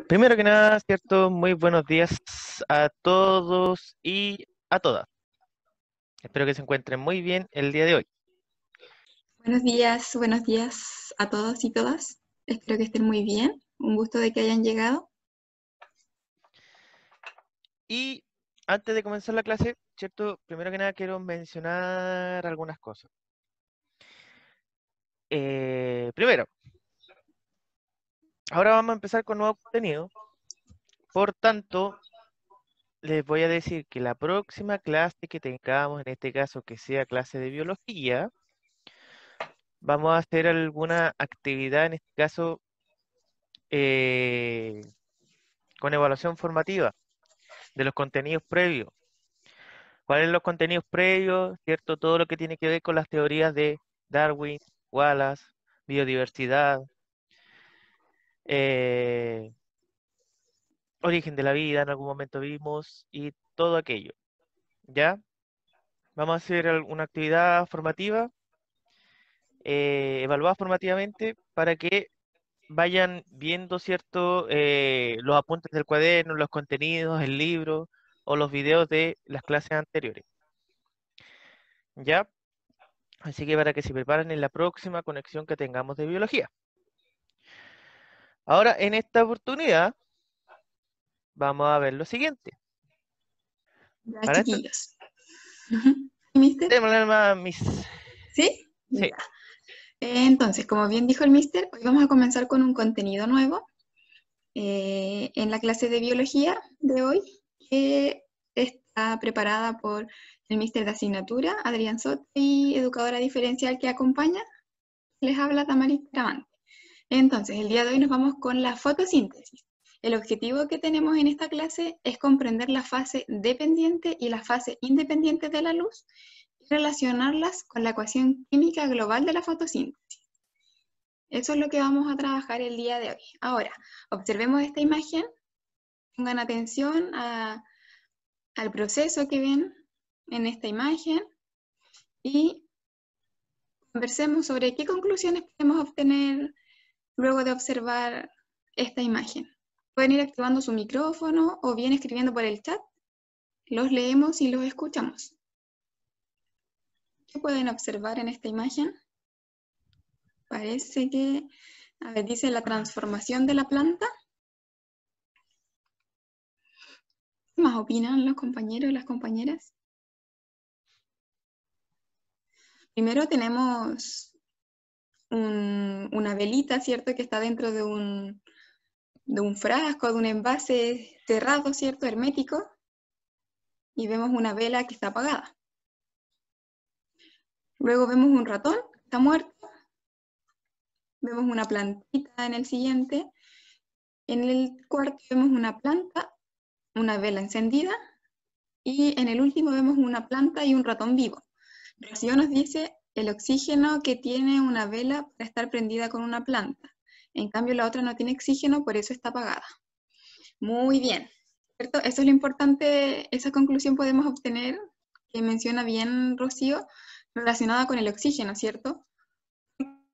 Primero que nada, cierto, muy buenos días a todos y a todas. Espero que se encuentren muy bien el día de hoy. Buenos días a todos y todas. Espero que estén muy bien. Un gusto de que hayan llegado. Y antes de comenzar la clase, cierto, primero que nada quiero mencionar algunas cosas. Primero, ahora vamos a empezar con nuevo contenido. Por tanto, les voy a decir que la próxima clase que tengamos, en este caso que sea clase de biología, vamos a hacer alguna actividad, en este caso, eh, con evaluación formativa de los contenidos previos. ¿Cuáles son los contenidos previos? ¿Cierto? Todo lo que tiene que ver con las teorías de Darwin, Wallace, biodiversidad, eh, origen de la vida, en algún momento vimos, y todo aquello. ¿Ya? Vamos a hacer una actividad formativa, evaluada formativamente, para que vayan viendo, ¿cierto? Los apuntes del cuaderno, los contenidos, el libro o los videos de las clases anteriores. ¿Ya? Así que para que se preparen en la próxima conexión que tengamos de biología. Ahora, en esta oportunidad, vamos a ver lo siguiente. Ya, Para esto, chiquillos. Ujú. ¿Mister? démosle más mis... ¿Sí? Sí, Ya. Entonces, como bien dijo el mister, hoy vamos a comenzar con un contenido nuevo en la clase de biología de hoy, que está preparada por el mister de asignatura, Adrián Soto, y educadora diferencial que acompaña, les habla Tamaris Tramante. Entonces, el día de hoy nos vamos con la fotosíntesis. El objetivo que tenemos en esta clase es comprender la fase dependiente y la fase independiente de la luz y relacionarlas con la ecuación química global de la fotosíntesis. Eso es lo que vamos a trabajar el día de hoy. Ahora, observemos esta imagen, pongan atención al proceso que ven en esta imagen y conversemos sobre qué conclusiones podemos obtener luego de observar esta imagen. Pueden ir activando su micrófono o bien escribiendo por el chat. Los leemos y los escuchamos. ¿Qué pueden observar en esta imagen? Parece que, a ver, dice la transformación de la planta. ¿Qué más opinan los compañeros y las compañeras? Primero tenemos una velita, ¿cierto? Que está dentro de un frasco, de un envase cerrado, ¿cierto? Hermético. Y vemos una vela que está apagada. Luego vemos un ratón que está muerto. Vemos una plantita en el siguiente. En el cuarto vemos una planta, una vela encendida. Y en el último vemos una planta y un ratón vivo. Rocío nos dice el oxígeno que tiene una vela para estar prendida con una planta. En cambio la otra no tiene oxígeno, por eso está apagada. Muy bien, ¿cierto? Eso es lo importante, esa conclusión podemos obtener, que menciona bien Rocío, relacionada con el oxígeno, ¿cierto?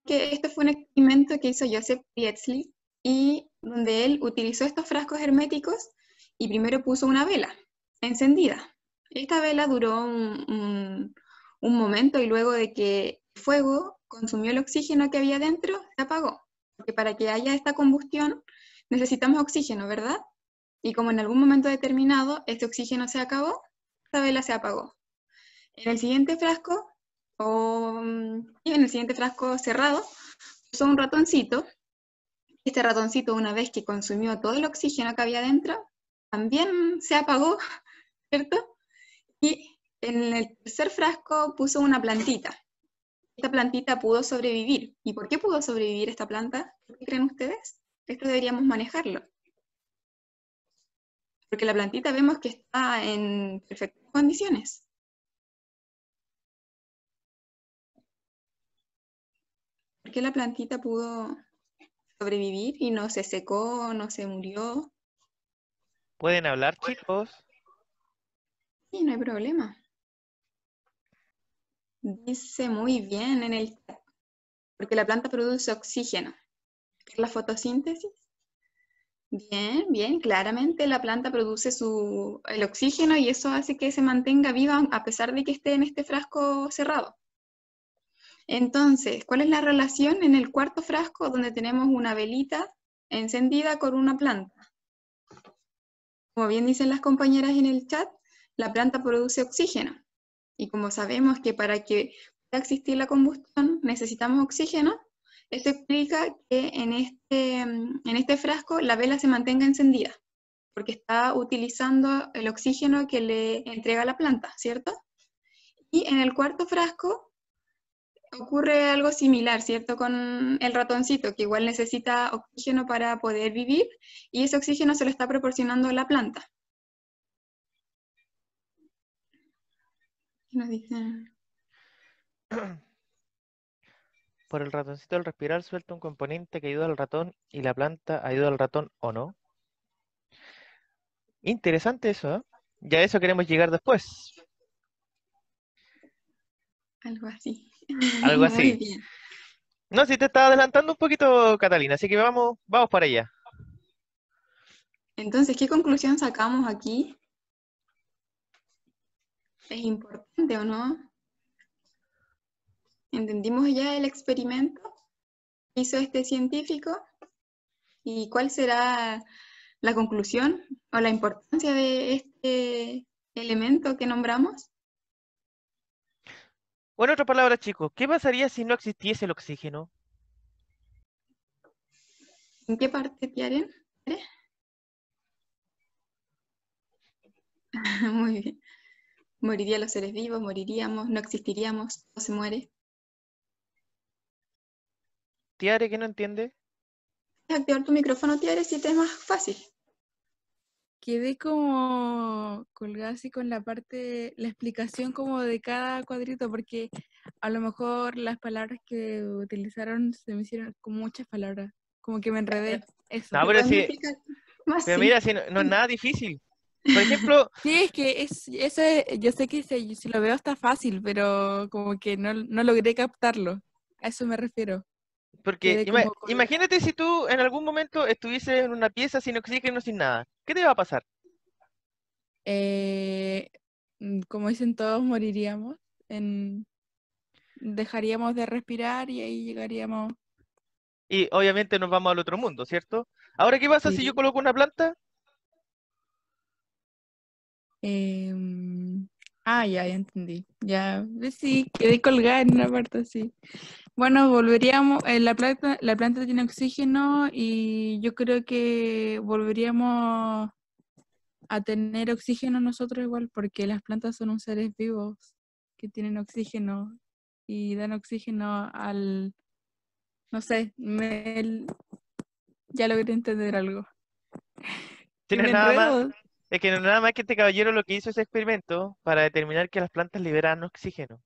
Que este fue un experimento que hizo Joseph Priestley y donde él utilizó estos frascos herméticos y primero puso una vela encendida. Esta vela duró un momento y luego de que el fuego consumió el oxígeno que había dentro, se apagó. Porque para que haya esta combustión necesitamos oxígeno, ¿verdad? Y como en algún momento determinado este oxígeno se acabó, esta vela se apagó. En el siguiente frasco, en el siguiente frasco cerrado, puso un ratoncito. Este ratoncito, una vez que consumió todo el oxígeno que había dentro, también se apagó, ¿cierto? Y en el tercer frasco puso una plantita. Esta plantita pudo sobrevivir. ¿Y por qué pudo sobrevivir esta planta? ¿Qué creen ustedes? Esto deberíamos manejarlo. Porque la plantita vemos que está en perfectas condiciones. ¿Por qué la plantita pudo sobrevivir y no se secó, no se murió? ¿pueden hablar, chicos? Sí, no hay problema. Dice muy bien en el chat, porque la planta produce oxígeno. ¿Es la fotosíntesis? Bien, bien, claramente la planta produce el oxígeno y eso hace que se mantenga viva a pesar de que esté en este frasco cerrado. Entonces, ¿cuál es la relación en el cuarto frasco donde tenemos una velita encendida con una planta? Como bien dicen las compañeras en el chat, la planta produce oxígeno. Y como sabemos que para que pueda existir la combustión necesitamos oxígeno, esto explica que en este frasco la vela se mantenga encendida, porque está utilizando el oxígeno que le entrega la planta, ¿cierto? Y en el cuarto frasco ocurre algo similar, ¿cierto? Con el ratoncito, que igual necesita oxígeno para poder vivir, y ese oxígeno se lo está proporcionando la planta. ¿Qué nos dicen? Por el ratoncito al respirar suelta un componente que ayuda al ratón y la planta ayuda al ratón o no. Interesante eso, ¿eh? Ya a eso queremos llegar después. Algo así. Algo Muy así. bien. No, si te estaba adelantando un poquito, Catalina, así que vamos para allá. Entonces, ¿qué conclusión sacamos aquí? ¿Es importante o no? ¿Entendimos ya el experimento que hizo este científico? ¿Y cuál será la conclusión o la importancia de este elemento que nombramos? O en otras palabras, chicos, ¿qué pasaría si no existiese el oxígeno? ¿En qué parte, Tiaren? Muy bien. ¿Morirían los seres vivos? ¿Moriríamos? ¿No existiríamos? ¿Todo se muere? Tiare, ¿que no entiende? ¿Puedes activar tu micrófono, Tiare, si te es más fácil? Quedé como colgada así con la explicación como de cada cuadrito, porque a lo mejor las palabras que utilizaron se me hicieron como muchas palabras, como que me enredé, eso. No, ¿Lo pero podemos si, explicar más? pero Sí. mira, si no, no es nada difícil. Por ejemplo, Sí, es que yo sé que si lo veo está fácil, pero como que no logré captarlo, a eso me refiero, porque quedé como colgada. imagínate si tú en algún momento estuvieses en una pieza sin oxígeno, sin nada. ¿Qué te va a pasar? Eh, como dicen todos, moriríamos, dejaríamos de respirar y ahí llegaríamos. Y obviamente nos vamos al otro mundo, ¿cierto? Ahora, ¿qué pasa si yo Sí. coloco una planta? Ya entendí. Ya, sí, quedé colgada en una parte así. Bueno, volveríamos, la planta tiene oxígeno y yo creo que volveríamos a tener oxígeno nosotros igual, porque las plantas son un seres vivos que tienen oxígeno y dan oxígeno no sé, ya logré entender algo. Si Y no es me nada más, enredo. es que no es nada más que este caballero lo que hizo ese experimento para determinar que las plantas liberan oxígeno.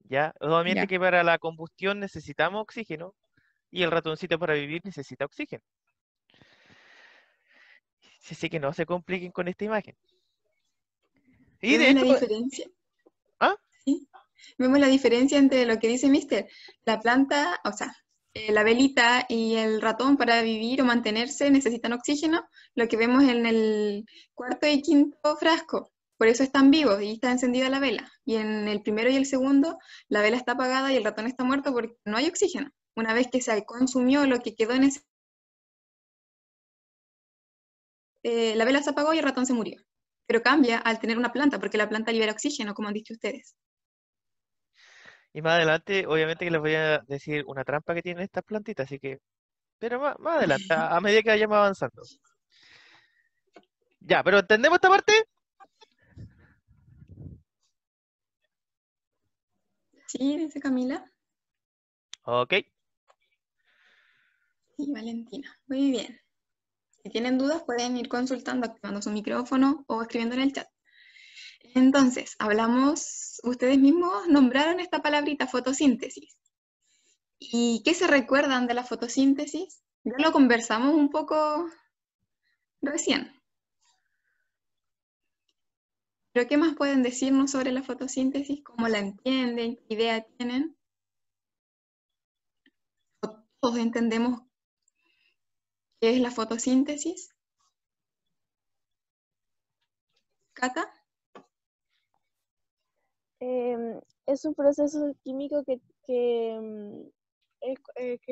¿Ya? Obviamente Ya. que para la combustión necesitamos oxígeno y el ratoncito para vivir necesita oxígeno. Así que no se compliquen con esta imagen. Y de ¿Vemos la hecho, diferencia? ¿ah? Sí. Vemos la diferencia entre lo que dice Mister, la planta, o sea, la velita y el ratón para vivir o mantenerse necesitan oxígeno, lo que vemos en el cuarto y quinto frasco. Por eso están vivos y está encendida la vela. Y en el primero y el segundo, la vela está apagada y el ratón está muerto porque no hay oxígeno. Una vez que se consumió lo que quedó en ese, la vela se apagó y el ratón se murió. Pero cambia al tener una planta, porque la planta libera oxígeno, como han dicho ustedes. Y más adelante, obviamente que les voy a decir una trampa que tienen estas plantitas, así que, pero más adelante, a medida que vayamos avanzando. Ya, pero ¿entendemos esta parte? Sí, dice Camila. Ok. Y Valentina. Muy bien. Si tienen dudas, pueden ir consultando, activando su micrófono o escribiendo en el chat. Entonces, ustedes mismos nombraron esta palabrita fotosíntesis. ¿Y qué se recuerdan de la fotosíntesis? Ya lo conversamos un poco recién. ¿Pero qué más pueden decirnos sobre la fotosíntesis? ¿Cómo la entienden? ¿Qué idea tienen? ¿O todos entendemos ¿Qué es la fotosíntesis? ¿Cata? Es un proceso químico que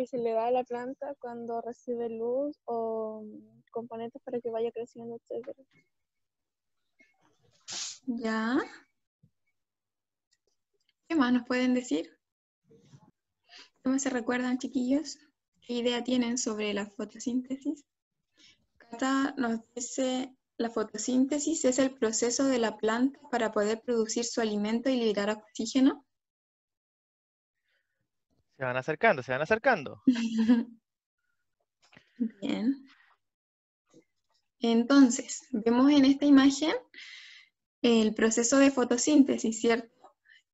se le da a la planta cuando recibe luz o componentes para que vaya creciendo, etc. Ya. ¿Qué más nos pueden decir? ¿Cómo se recuerdan, chiquillos? ¿Qué idea tienen sobre la fotosíntesis? Cata nos dice, la fotosíntesis es el proceso de la planta para poder producir su alimento y liberar oxígeno. Se van acercando, se van acercando. Bien. Entonces, vemos en esta imagen el proceso de fotosíntesis, ¿cierto?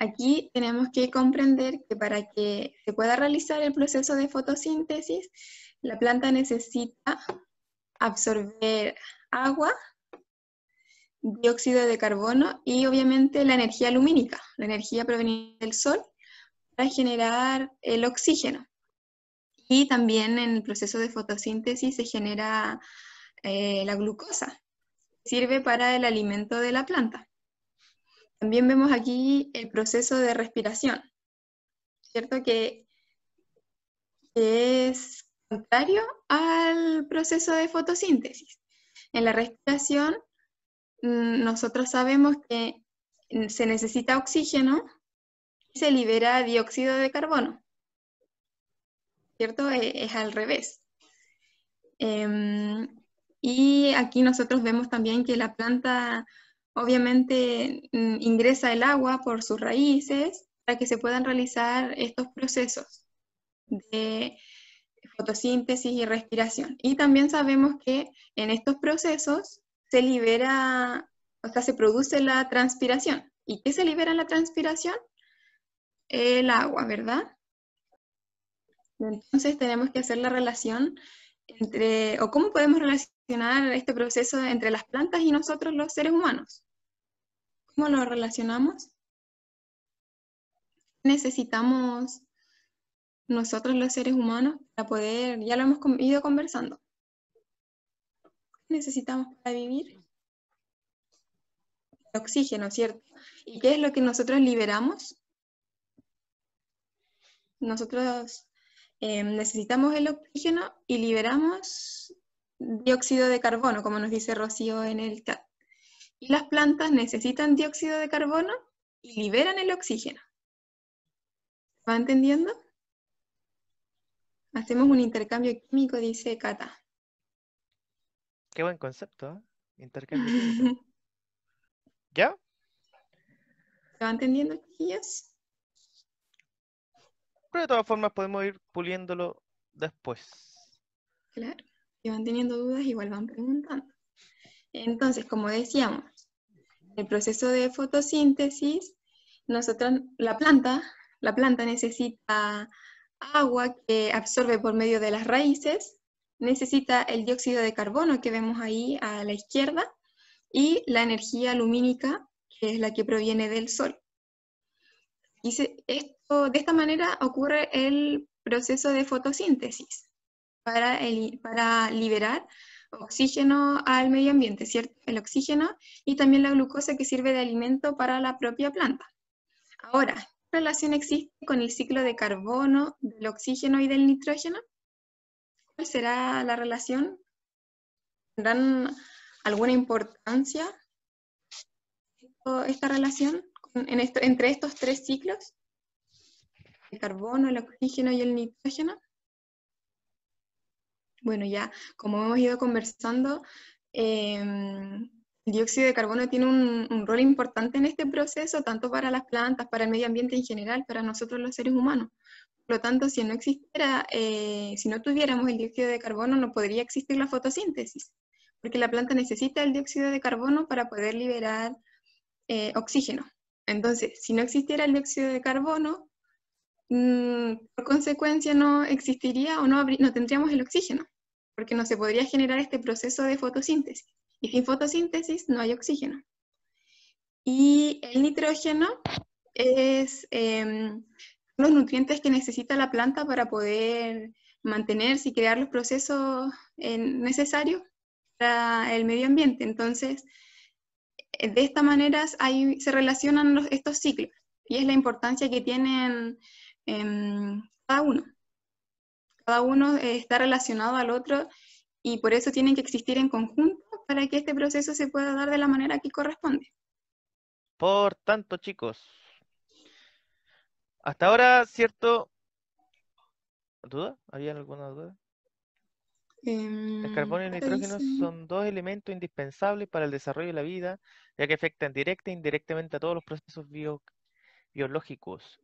Aquí tenemos que comprender que para que se pueda realizar el proceso de fotosíntesis, la planta necesita absorber agua, dióxido de carbono y obviamente la energía lumínica, la energía proveniente del sol, para generar el oxígeno. Y también en el proceso de fotosíntesis se genera la glucosa, que sirve para el alimento de la planta. También vemos aquí el proceso de respiración, ¿cierto? Que es contrario al proceso de fotosíntesis. En la respiración, nosotros sabemos que se necesita oxígeno y se libera dióxido de carbono, ¿cierto? Es al revés. Y aquí nosotros vemos también que la planta obviamente ingresa el agua por sus raíces para que se puedan realizar estos procesos de fotosíntesis y respiración. Y también sabemos que en estos procesos se libera, o sea, se produce la transpiración. ¿Y qué se libera en la transpiración? El agua, ¿verdad? Entonces tenemos que hacer la relación entre, o cómo podemos relacionar este proceso entre las plantas y nosotros los seres humanos. ¿Cómo lo relacionamos? Necesitamos nosotros los seres humanos para poder, ya lo hemos ido conversando. ¿Qué necesitamos para vivir? El oxígeno, ¿cierto? ¿Y qué es lo que nosotros liberamos? Nosotros necesitamos el oxígeno y liberamos dióxido de carbono, como nos dice Rocío en el chat. Y las plantas necesitan dióxido de carbono y liberan el oxígeno. ¿Va entendiendo? Hacemos un intercambio químico, dice Cata. Qué buen concepto, ¿eh? Intercambio químico. ¿Ya? ¿Se va entendiendo, chiquillos? Pero de todas formas podemos ir puliéndolo después. Claro. Si van teniendo dudas, igual van preguntando. Entonces, como decíamos, el proceso de fotosíntesis, la planta necesita agua que absorbe por medio de las raíces, necesita el dióxido de carbono que vemos ahí a la izquierda y la energía lumínica, que es la que proviene del sol. Y de esta manera ocurre el proceso de fotosíntesis para liberar oxígeno al medio ambiente, ¿cierto? El oxígeno y también la glucosa que sirve de alimento para la propia planta. Ahora, ¿qué relación existe con el ciclo de carbono, del oxígeno y del nitrógeno? ¿Cuál será la relación? ¿Tendrán alguna importancia esta relación entre estos tres ciclos? El carbono, el oxígeno y el nitrógeno. Bueno, ya como hemos ido conversando, el dióxido de carbono tiene un rol importante en este proceso, tanto para las plantas, para el medio ambiente en general, para nosotros los seres humanos. Por lo tanto, si no existiera, si no tuviéramos el dióxido de carbono, no podría existir la fotosíntesis, porque la planta necesita el dióxido de carbono para poder liberar oxígeno. Entonces, si no existiera el dióxido de carbono, por consecuencia no existiría o no tendríamos el oxígeno, porque no se podría generar este proceso de fotosíntesis. Y sin fotosíntesis no hay oxígeno. Y el nitrógeno es los nutrientes que necesita la planta para poder mantenerse y crear los procesos necesarios para el medio ambiente. Entonces, de esta manera se relacionan estos ciclos y es la importancia que tienen cada uno. Cada uno está relacionado al otro y por eso tienen que existir en conjunto para que este proceso se pueda dar de la manera que corresponde. Por tanto, chicos, hasta ahora, ¿cierto? ¿Duda? ¿Había alguna duda? El carbono y el nitrógeno son dos elementos indispensables para el desarrollo de la vida, ya que afectan directa e indirectamente a todos los procesos biológicos.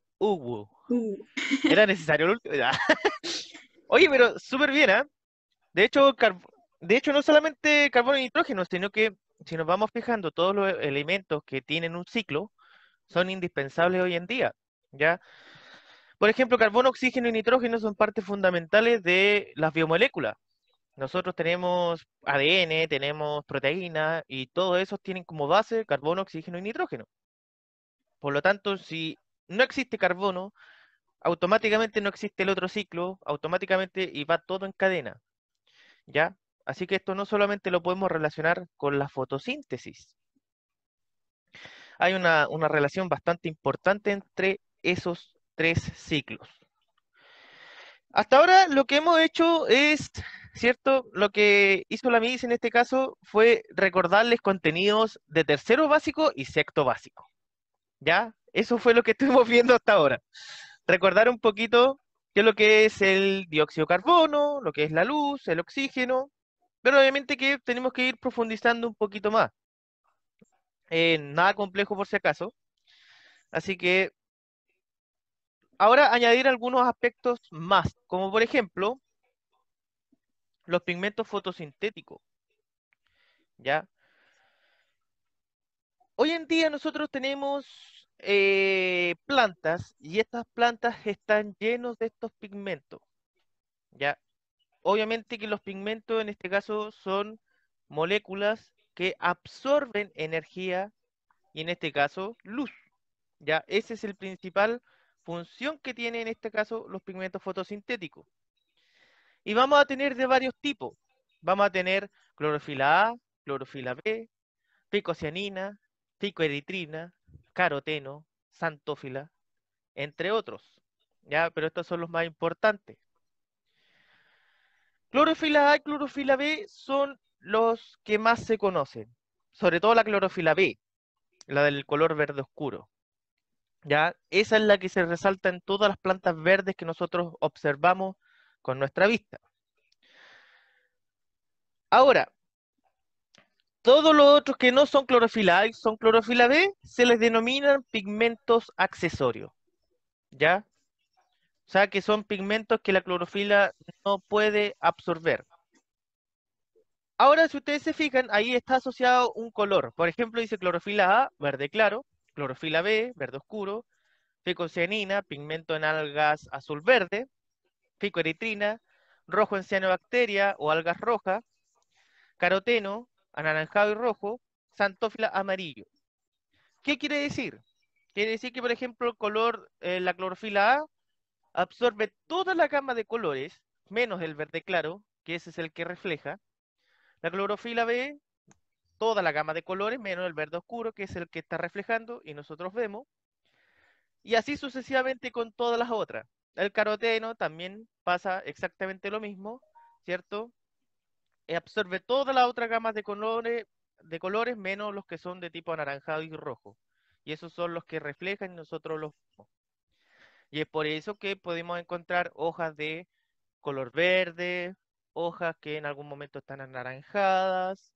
¿Era necesario el último? Ya. Oye, pero súper bien, ¿ah? De hecho, no solamente carbono y nitrógeno, sino que si nos vamos fijando, todos los elementos que tienen un ciclo son indispensables hoy en día, ¿ya? Por ejemplo, carbono, oxígeno y nitrógeno son partes fundamentales de las biomoléculas. Nosotros tenemos ADN, tenemos proteínas y todos esos tienen como base carbono, oxígeno y nitrógeno. Por lo tanto, si no existe carbono, automáticamente no existe el otro ciclo, automáticamente y va todo en cadena, ¿ya? Así que esto no solamente lo podemos relacionar con la fotosíntesis. Hay una relación bastante importante entre esos tres ciclos. Hasta ahora lo que hemos hecho es, ¿cierto? Lo que hizo la MIDIS en este caso fue recordarles contenidos de tercero básico y sexto básico. ¿Ya? Eso fue lo que estuvimos viendo hasta ahora. Recordar un poquito qué es lo que es el dióxido de carbono, lo que es la luz, el oxígeno, pero obviamente que tenemos que ir profundizando un poquito más. Nada complejo por si acaso. Así que ahora añadir algunos aspectos más, como por ejemplo los pigmentos fotosintéticos. ¿Ya? Hoy en día nosotros tenemos plantas y estas plantas están llenos de estos pigmentos. ¿Ya? Obviamente que los pigmentos en este caso son moléculas que absorben energía y en este caso luz. ¿Ya? Esa es la principal función que tienen en este caso los pigmentos fotosintéticos. Y vamos a tener de varios tipos. Vamos a tener clorofila A, clorofila B, ficocianina, ficoeritrina, caroteno, xantófila, entre otros. ¿Ya? Pero estos son los más importantes. Clorofila A y clorofila B son los que más se conocen. Sobre todo la clorofila B, la del color verde oscuro. ¿Ya? Esa es la que se resalta en todas las plantas verdes que nosotros observamos con nuestra vista. Ahora, todos los otros que no son clorofila A y son clorofila B, se les denominan pigmentos accesorios. ¿Ya? O sea, que son pigmentos que la clorofila no puede absorber. Ahora, si ustedes se fijan, ahí está asociado un color. Por ejemplo, dice clorofila A, verde claro, clorofila B, verde oscuro, ficocianina, pigmento en algas azul-verde, ficoeritrina, rojo en cianobacteria o algas rojas, caroteno, anaranjado y rojo, xantófila amarillo. ¿Qué quiere decir? Quiere decir que, por ejemplo, el color, la clorofila A absorbe toda la gama de colores, menos el verde claro, que ese es el que refleja. La clorofila B, toda la gama de colores, menos el verde oscuro, que es el que está reflejando y nosotros vemos. Y así sucesivamente con todas las otras. El caroteno también pasa exactamente lo mismo, ¿cierto? Absorbe toda la otra gama de colores menos los que son de tipo anaranjado y rojo. Y esos son los que reflejan y nosotros los vemos. Y es por eso que podemos encontrar hojas de color verde, hojas que en algún momento están anaranjadas,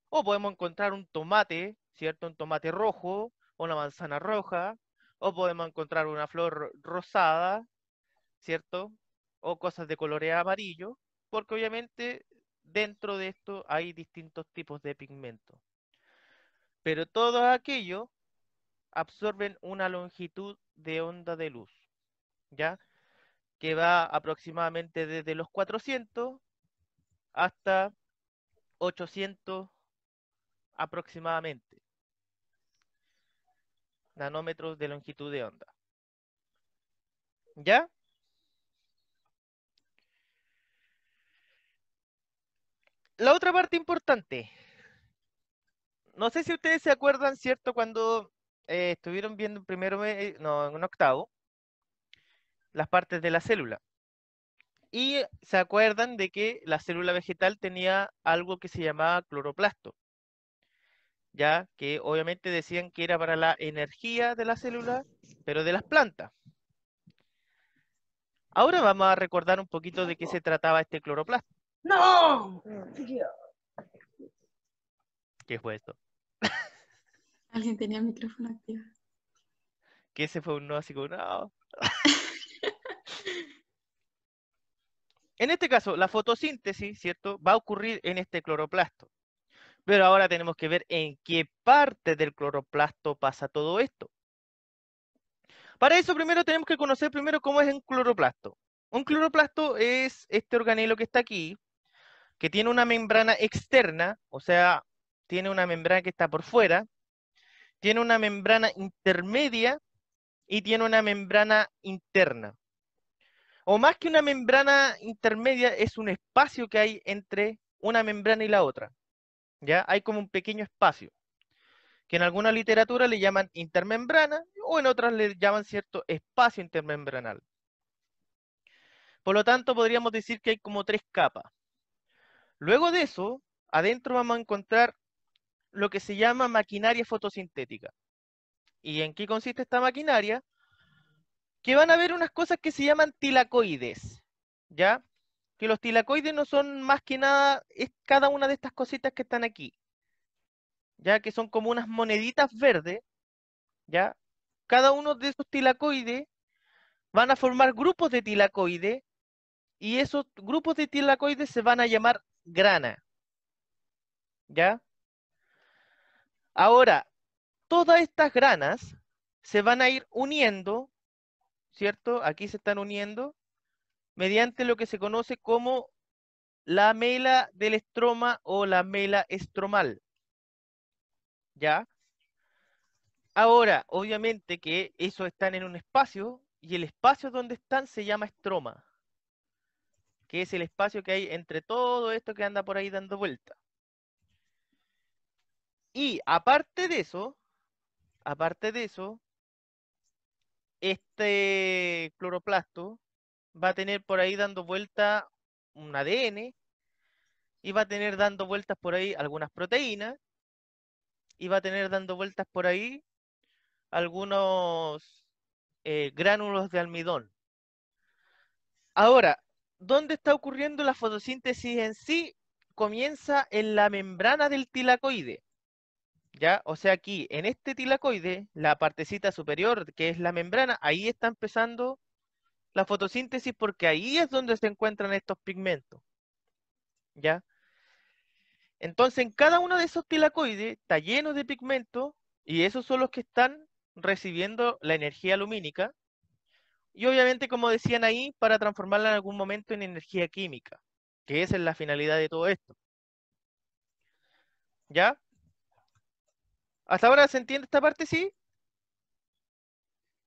o podemos encontrar un tomate, ¿cierto? Un tomate rojo, una manzana roja, o podemos encontrar una flor rosada, ¿cierto? O cosas de color amarillo, porque obviamente dentro de esto hay distintos tipos de pigmentos. Pero todo aquello absorben una longitud de onda de luz, ¿ya? Que va aproximadamente desde los 400 hasta 800 aproximadamente nanómetros de longitud de onda. ¿Ya? la otra parte importante. No sé si ustedes se acuerdan, ¿cierto? Cuando estuvieron viendo en primero, no, en octavo, las partes de la célula. Y se acuerdan de que la célula vegetal tenía algo que se llamaba cloroplasto, ya que obviamente decían que era para la energía de la célula, pero de las plantas. Ahora vamos a recordar un poquito de qué se trataba este cloroplasto. ¡No! ¿Qué fue esto? Alguien tenía el micrófono activo. Que ese fue un no así como no. En este caso, la fotosíntesis, ¿cierto? Va a ocurrir en este cloroplasto. Pero ahora tenemos que ver en qué parte del cloroplasto pasa todo esto. Para eso primero tenemos que conocer primero cómo es un cloroplasto. Un cloroplasto es este organelo que está aquí, que tiene una membrana externa, o sea, tiene una membrana que está por fuera, tiene una membrana intermedia y tiene una membrana interna. O más que una membrana intermedia, es un espacio que hay entre una membrana y la otra. ¿Ya? Hay como un pequeño espacio, que en alguna literatura le llaman intermembrana, o en otras le llaman cierto espacio intermembranal. Por lo tanto, podríamos decir que hay como 3 capas. Luego de eso, adentro vamos a encontrar lo que se llama maquinaria fotosintética. ¿Y en qué consiste esta maquinaria? Que van a haber unas cosas que se llaman tilacoides, ¿ya? Que los tilacoides no son más que nada, es cada una de estas cositas que están aquí, ya que son como unas moneditas verdes, ¿ya? Cada uno de esos tilacoides van a formar grupos de tilacoides y esos grupos de tilacoides se van a llamar grana, ¿ya? Ahora, todas estas granas se van a ir uniendo, ¿cierto? Aquí se están uniendo mediante lo que se conoce como la mela del estroma o la mela estromal, ¿ya? Ahora, obviamente que eso están en un espacio y el espacio donde están se llama estroma, que es el espacio que hay entre todo esto que anda por ahí dando vuelta. Y aparte de eso, este cloroplasto va a tener por ahí dando vuelta un ADN y va a tener dando vueltas por ahí algunas proteínas y va a tener dando vueltas por ahí algunos gránulos de almidón. Ahora, ¿dónde está ocurriendo la fotosíntesis en sí? Comienza en la membrana del tilacoide, ¿ya? O sea, aquí, en este tilacoide, la partecita superior, que es la membrana, ahí está empezando la fotosíntesis porque ahí es donde se encuentran estos pigmentos, ¿ya? Entonces, en cada uno de esos tilacoides está lleno de pigmentos y esos son los que están recibiendo la energía lumínica y obviamente, como decían ahí, para transformarla en algún momento en energía química, que esa es la finalidad de todo esto. ¿Ya? ¿Hasta ahora se entiende esta parte? ¿Sí?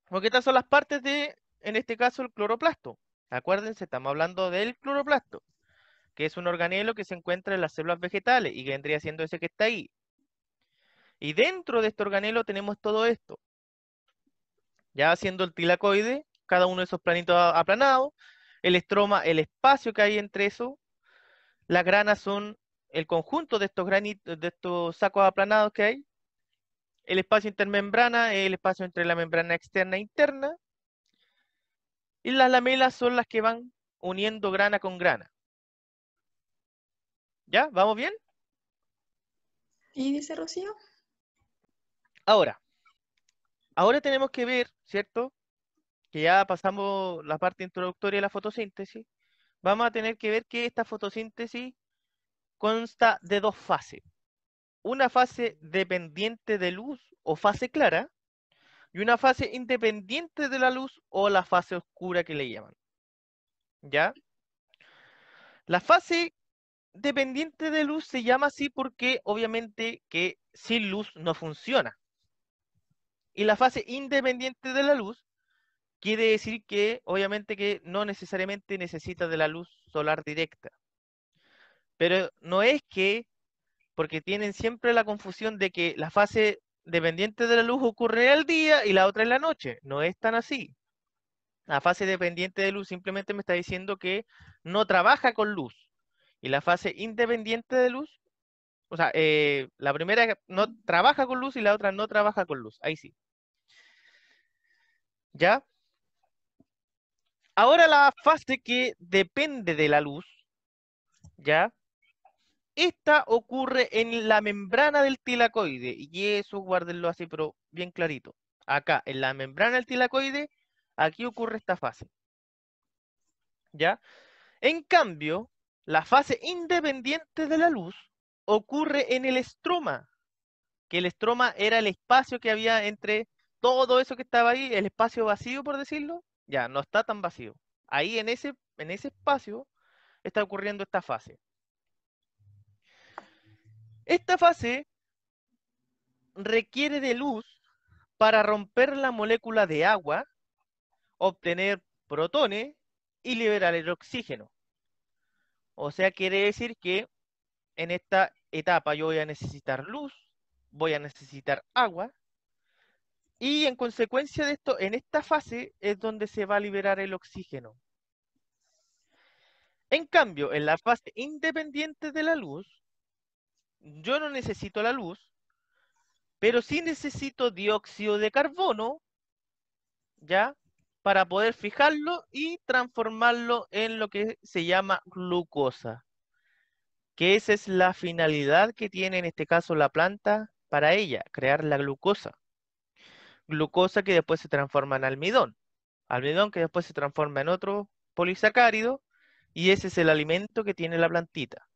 Porque estas son las partes de, en este caso, el cloroplasto. Acuérdense, estamos hablando del cloroplasto, que es un organelo que se encuentra en las células vegetales y que vendría siendo ese que está ahí. Y dentro de este organelo tenemos todo esto. Ya haciendo el tilacoide, cada uno de esos planitos aplanados, el estroma, el espacio que hay entre eso, las granas son el conjunto de estos granitos, de estos sacos aplanados que hay, el espacio intermembrana es el espacio entre la membrana externa e interna, y las lamelas son las que van uniendo grana con grana. ¿Ya? ¿Vamos bien? ¿Y dice Rocío? Ahora tenemos que ver, ¿cierto? Que ya pasamos la parte introductoria de la fotosíntesis. Vamos a tener que ver que esta fotosíntesis consta de 2 fases. Una fase dependiente de luz o fase clara y una fase independiente de la luz o la fase oscura que le llaman. ¿Ya? La fase dependiente de luz se llama así porque obviamente que sin luz no funciona. Y la fase independiente de la luz quiere decir que obviamente que no necesariamente necesita de la luz solar directa. Pero no es que, porque tienen siempre la confusión de que la fase dependiente de la luz ocurre en el día y la otra en la noche. No es tan así. La fase dependiente de luz simplemente me está diciendo que no trabaja con luz. Y la fase independiente de luz, o sea, la primera no trabaja con luz y la otra no trabaja con luz. Ahí sí. ¿Ya? Ahora la fase que depende de la luz, ¿ya? Esta ocurre en la membrana del tilacoide. Y eso guárdenlo así, pero bien clarito. Acá, en la membrana del tilacoide, aquí ocurre esta fase. ¿Ya? En cambio, la fase independiente de la luz ocurre en el estroma, que el estroma era el espacio que había entre todo eso que estaba ahí, el espacio vacío, por decirlo, ya no está tan vacío. Ahí en ese espacio está ocurriendo esta fase. Esta fase requiere de luz para romper la molécula de agua, obtener protones y liberar el oxígeno. O sea, quiere decir que en esta etapa yo voy a necesitar luz, voy a necesitar agua, y en consecuencia de esto, en esta fase es donde se va a liberar el oxígeno. En cambio, en la fase independiente de la luz, yo no necesito la luz, pero sí necesito dióxido de carbono, ¿ya? Para poder fijarlo y transformarlo en lo que se llama glucosa. Que esa es la finalidad que tiene en este caso la planta para ella, crear la glucosa. Glucosa que después se transforma en almidón. Almidón que después se transforma en otro polisacárido y ese es el alimento que tiene la plantita.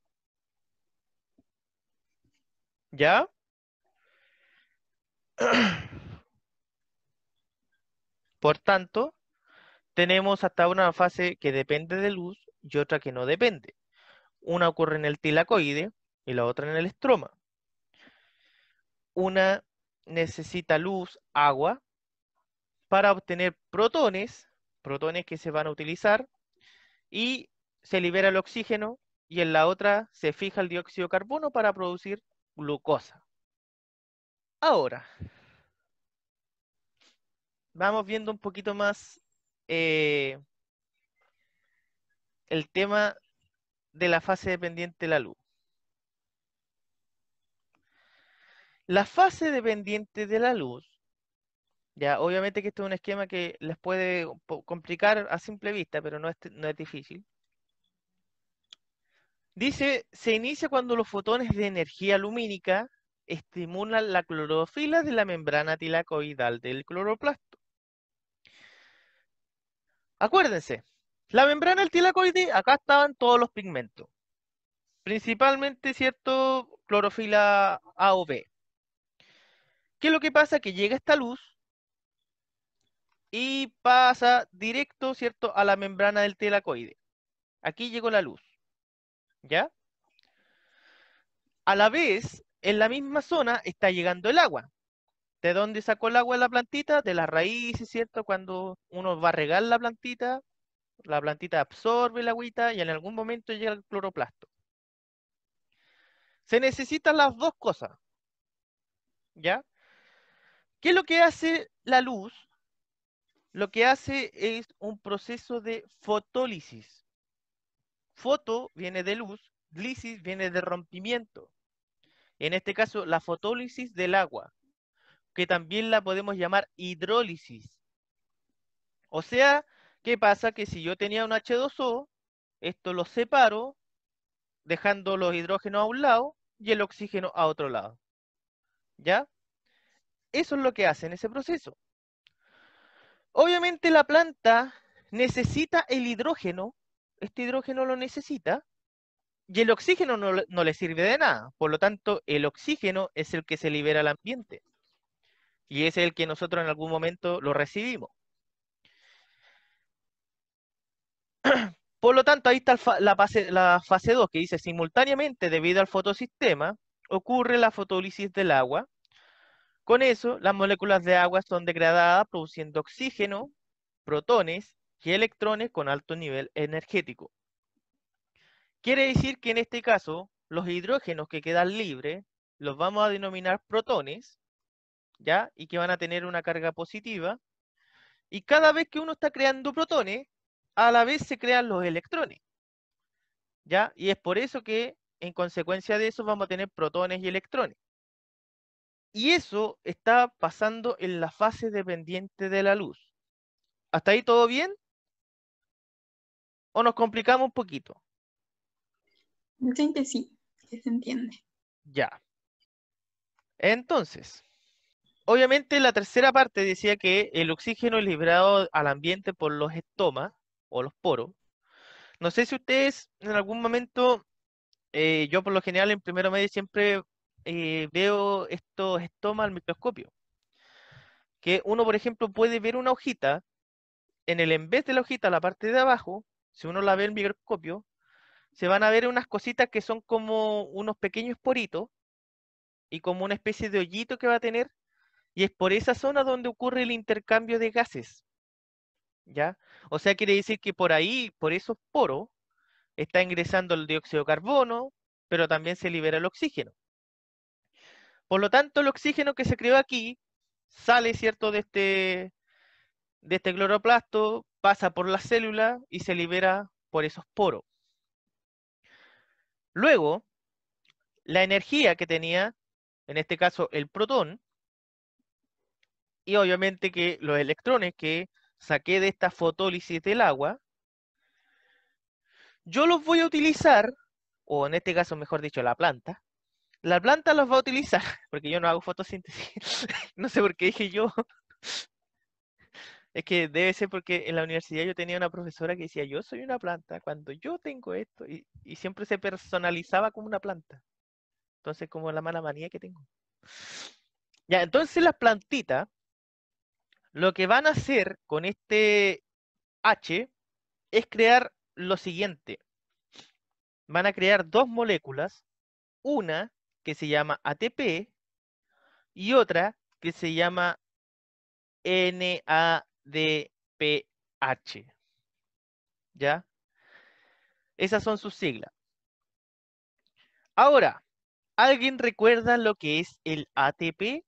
¿Ya? Por tanto, tenemos hasta una fase que depende de luz y otra que no depende. Una ocurre en el tilacoide y la otra en el estroma. Una necesita luz, agua, para obtener protones, protones que se van a utilizar, y se libera el oxígeno, y en la otra se fija el dióxido de carbono para producir glucosa. Ahora, vamos viendo un poquito más el tema de la fase dependiente de la luz. La fase dependiente de la luz, ya obviamente que esto es un esquema que les puede complicar a simple vista, pero no es difícil. Dice, se inicia cuando los fotones de energía lumínica estimulan la clorofila de la membrana tilacoidal del cloroplasto. Acuérdense, la membrana del tilacoide, acá estaban todos los pigmentos. Principalmente, ¿cierto? Clorofila A o B. ¿Qué es lo que pasa? Que llega esta luz y pasa directo, ¿cierto? A la membrana del tilacoide. Aquí llegó la luz. ¿Ya? A la vez, en la misma zona está llegando el agua. ¿De dónde sacó el agua de la plantita? De las raíces, ¿cierto? Cuando uno va a regar la plantita absorbe la agüita y en algún momento llega el cloroplasto. Se necesitan las dos cosas, ¿ya? ¿Qué es lo que hace la luz? Lo que hace es un proceso de fotólisis. Foto viene de luz, lisis viene de rompimiento. En este caso, la fotólisis del agua, que también la podemos llamar hidrólisis. O sea, ¿qué pasa? Que si yo tenía un H2O, esto lo separo, dejando los hidrógenos a un lado y el oxígeno a otro lado. ¿Ya? Eso es lo que hace en ese proceso. Obviamente la planta necesita el hidrógeno, este hidrógeno lo necesita, y el oxígeno no le sirve de nada. Por lo tanto, el oxígeno es el que se libera al ambiente. Y es el que nosotros en algún momento lo recibimos. Por lo tanto, ahí está la fase 2, que dice, simultáneamente, debido al fotosistema, ocurre la fotólisis del agua. Con eso, las moléculas de agua son degradadas produciendo oxígeno, protones y electrones con alto nivel energético. Quiere decir que en este caso, los hidrógenos que quedan libres los vamos a denominar protones, ¿ya? Y que van a tener una carga positiva. Y cada vez que uno está creando protones, a la vez se crean los electrones, ¿ya? Y es por eso que, en consecuencia de eso, vamos a tener protones y electrones. Y eso está pasando en la fase dependiente de la luz. ¿Hasta ahí todo bien? ¿O nos complicamos un poquito? Dicen que sí, que se entiende. Ya. Entonces, obviamente la tercera parte decía que el oxígeno es liberado al ambiente por los estomas o los poros. No sé si ustedes en algún momento, yo por lo general en primero medio siempre veo estos estomas al microscopio. Que uno, por ejemplo, puede ver una hojita, en vez de la hojita, la parte de abajo, si uno la ve en el microscopio, se van a ver unas cositas que son como unos pequeños poritos y como una especie de hoyito que va a tener, y es por esa zona donde ocurre el intercambio de gases, ¿ya? O sea, quiere decir que por ahí, por esos poros, está ingresando el dióxido de carbono, pero también se libera el oxígeno. Por lo tanto, el oxígeno que se creó aquí sale, ¿cierto?, de este cloroplasto, pasa por la célula y se libera por esos poros. Luego, la energía que tenía, en este caso el protón, y obviamente que los electrones que saqué de esta fotólisis del agua, yo los voy a utilizar, o en este caso, mejor dicho, la planta los va a utilizar, porque yo no hago fotosíntesis, no sé por qué dije yo, es que debe ser porque en la universidad yo tenía una profesora que decía, yo soy una planta, cuando yo tengo esto, y siempre se personalizaba como una planta, entonces como la mala manía que tengo. Ya, entonces las plantitas, lo que van a hacer con este H es crear lo siguiente. Van a crear dos moléculas, una que se llama ATP y otra que se llama NADPH. ¿Ya? Esas son sus siglas. Ahora, ¿alguien recuerda lo que es el ATP?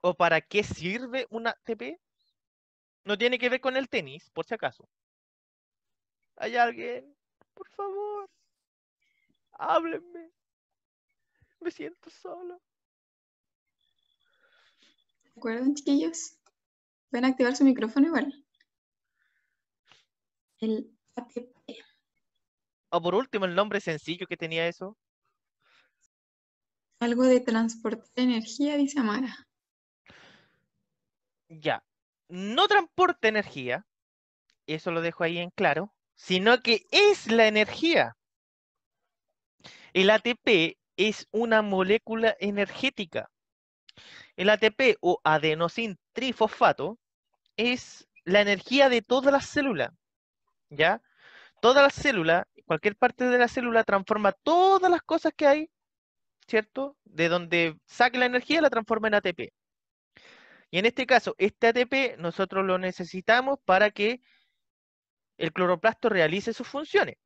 ¿O para qué sirve un ATP? No tiene que ver con el tenis, por si acaso. ¿Hay alguien? Por favor, háblenme. Me siento solo. ¿Recuerdan, chiquillos? Pueden activar su micrófono igual. El ATP. O por último, el nombre sencillo que tenía eso. Algo de transportar energía, dice Amara. Ya. No transporta energía, eso lo dejo ahí en claro, sino que es la energía. El ATP es una molécula energética. El ATP o adenosín trifosfato es la energía de todas las células, ¿ya? Todas las células, cualquier parte de la célula transforma todas las cosas que hay, ¿cierto? De donde saque la energía la transforma en ATP. Y en este caso, este ATP nosotros lo necesitamos para que el cloroplasto realice sus funciones.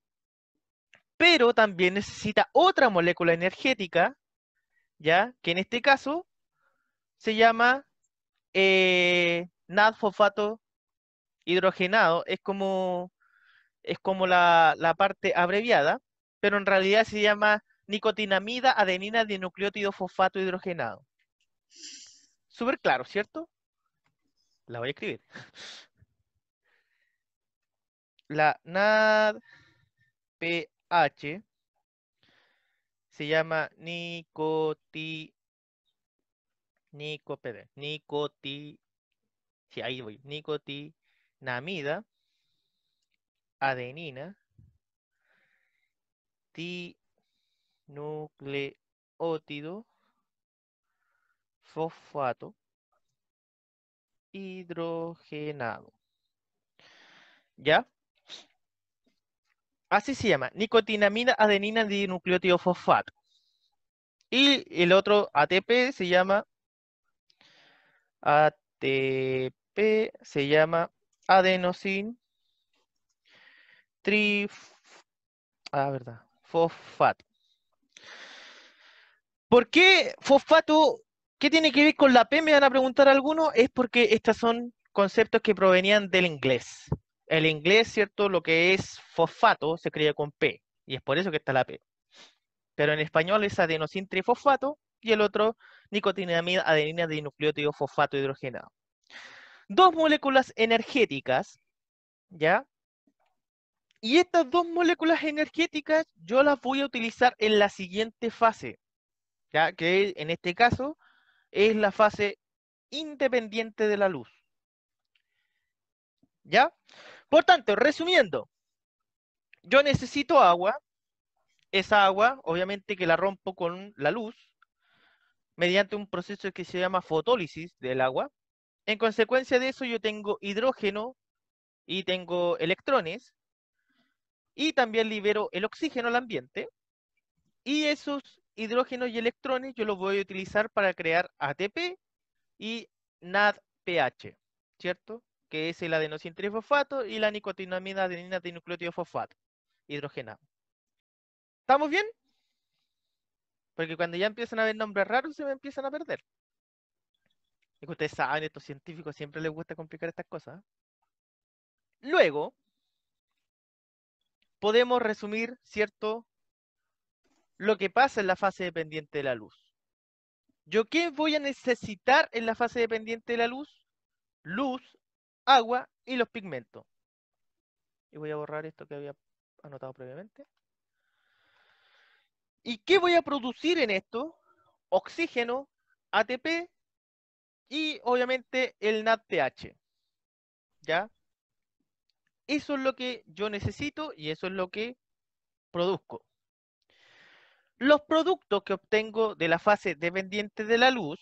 Pero también necesita otra molécula energética, ¿ya? Que en este caso se llama NAD-fosfato hidrogenado. Es como la parte abreviada, pero en realidad se llama nicotinamida adenina dinucleótido fosfato hidrogenado. Súper claro, ¿cierto? La voy a escribir. La NADPH se llama sí, ahí voy, nicotinamida adenina dinucleótido fosfato hidrogenado. ¿Ya? Así se llama, nicotinamida adenina dinucleótido fosfato. Y el otro ATP se llama adenosín Ah, verdad. Fosfato. ¿Por qué fosfato? ¿Qué tiene que ver con la P? Me van a preguntar algunos. Es porque estos son conceptos que provenían del inglés. El inglés, ¿cierto? Lo que es fosfato se escribe con P. Y es por eso que está la P. Pero en español es adenosintrifosfato y el otro nicotinamida adenina dinucleótido fosfato hidrogenado. Dos moléculas energéticas, ¿ya? Y estas dos moléculas energéticas yo las voy a utilizar en la siguiente fase, ¿ya? Que en este caso es la fase independiente de la luz, ¿ya? Por tanto, resumiendo, yo necesito agua, esa agua obviamente que la rompo con la luz mediante un proceso que se llama fotólisis del agua. En consecuencia de eso yo tengo hidrógeno y tengo electrones y también libero el oxígeno al ambiente. Y esos hidrógenos y electrones yo los voy a utilizar para crear ATP y NADPH, ¿cierto? Que es el adenosintrifosfato y la nicotinamida adenina dinucleótido fosfato hidrogenado. ¿Estamos bien? Porque cuando ya empiezan a ver nombres raros se me empiezan a perder. Es que ustedes saben, estos científicos siempre les gusta complicar estas cosas. Luego, podemos resumir, ¿cierto?, lo que pasa en la fase dependiente de la luz. ¿Yo qué voy a necesitar en la fase dependiente de la luz? Luz, agua y los pigmentos. Y voy a borrar esto que había anotado previamente. ¿Y qué voy a producir en esto? Oxígeno, ATP y obviamente el NADPH. ¿Ya? Eso es lo que yo necesito y eso es lo que produzco. Los productos que obtengo de la fase dependiente de la luz,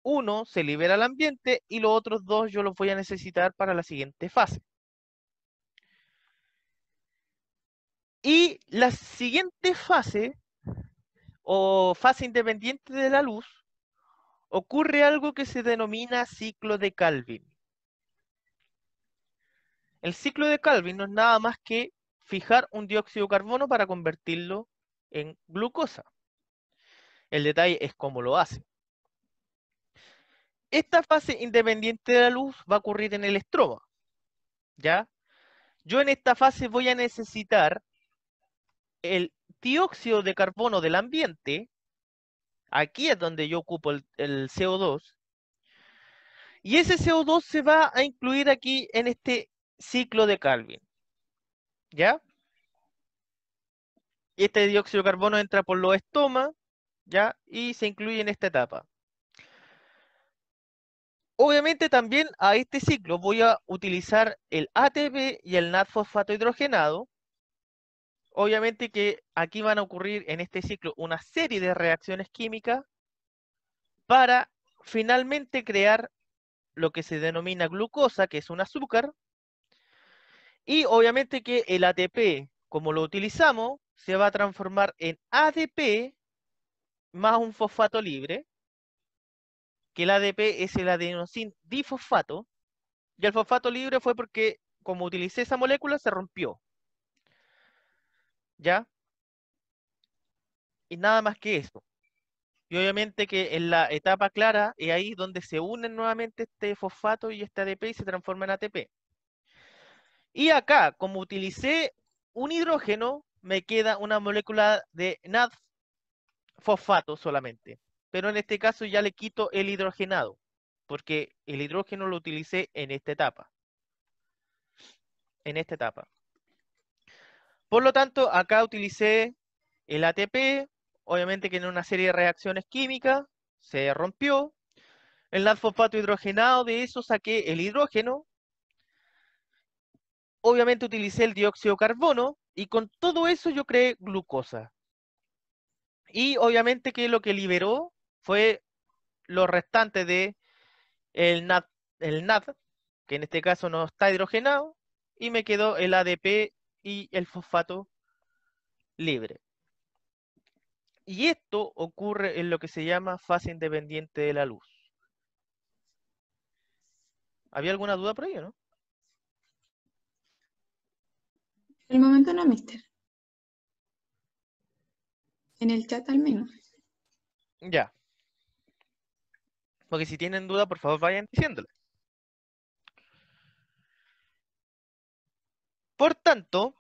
uno se libera al ambiente y los otros dos yo los voy a necesitar para la siguiente fase. Y la siguiente fase, o fase independiente de la luz, ocurre algo que se denomina ciclo de Calvin. El ciclo de Calvin no es nada más que fijar un dióxido de carbono para convertirlo en glucosa. El detalle es cómo lo hace. Esta fase independiente de la luz va a ocurrir en el estroma, ¿ya? Yo en esta fase voy a necesitar el dióxido de carbono del ambiente. Aquí es donde yo ocupo el CO2. Y ese CO2 se va a incluir aquí en este ciclo de Calvin, ¿ya? Y este dióxido de carbono entra por los estomas, ¿ya? Y se incluye en esta etapa. Obviamente también a este ciclo voy a utilizar el ATP y el NAD-fosfato hidrogenado. Obviamente que aquí van a ocurrir en este ciclo una serie de reacciones químicas para finalmente crear lo que se denomina glucosa, que es un azúcar. Y obviamente que el ATP, como lo utilizamos, se va a transformar en ADP más un fosfato libre, que el ADP es el adenosin difosfato, y el fosfato libre fue porque, como utilicé esa molécula, se rompió. ¿Ya? Y nada más que eso. Y obviamente que en la etapa clara es ahí donde se unen nuevamente este fosfato y este ADP y se transforma en ATP. Y acá, como utilicé un hidrógeno, me queda una molécula de NAD fosfato solamente. Pero en este caso ya le quito el hidrogenado, porque el hidrógeno lo utilicé en esta etapa. En esta etapa. Por lo tanto, acá utilicé el ATP, obviamente que en una serie de reacciones químicas se rompió. El NAD-fosfato hidrogenado, de eso saqué el hidrógeno. Obviamente utilicé el dióxido de carbono y con todo eso yo creé glucosa. Y obviamente que lo que liberó fue los restantes de el NAD, que en este caso no está hidrogenado, y me quedó el ADP y el fosfato libre. Y esto ocurre en lo que se llama fase independiente de la luz. ¿Había alguna duda por ahí o no? El momento no, mister. En el chat al menos. Ya. Porque si tienen duda, por favor, vayan diciéndole. Por tanto,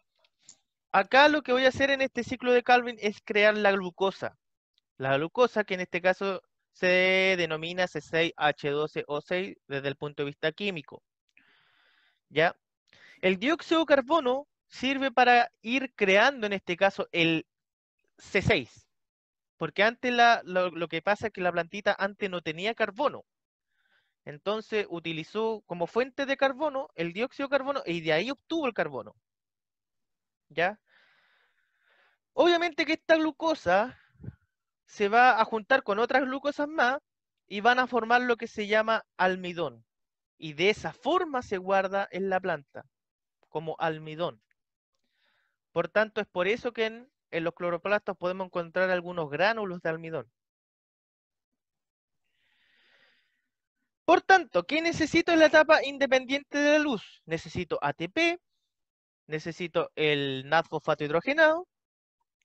acá lo que voy a hacer en este ciclo de Calvin es crear la glucosa. La glucosa, que en este caso se denomina C6H12O6 desde el punto de vista químico. ¿Ya? El dióxido de carbono sirve para ir creando, en este caso, el C6. Porque antes lo que pasa es que la plantita antes no tenía carbono. Entonces utilizó como fuente de carbono el dióxido de carbono y de ahí obtuvo el carbono. ¿Ya? Obviamente que esta glucosa se va a juntar con otras glucosas más y van a formar lo que se llama almidón. Y de esa forma se guarda en la planta, como almidón. Por tanto, es por eso que en los cloroplastos podemos encontrar algunos gránulos de almidón. Por tanto, ¿qué necesito en la etapa independiente de la luz? Necesito ATP, necesito el NAD-fosfato hidrogenado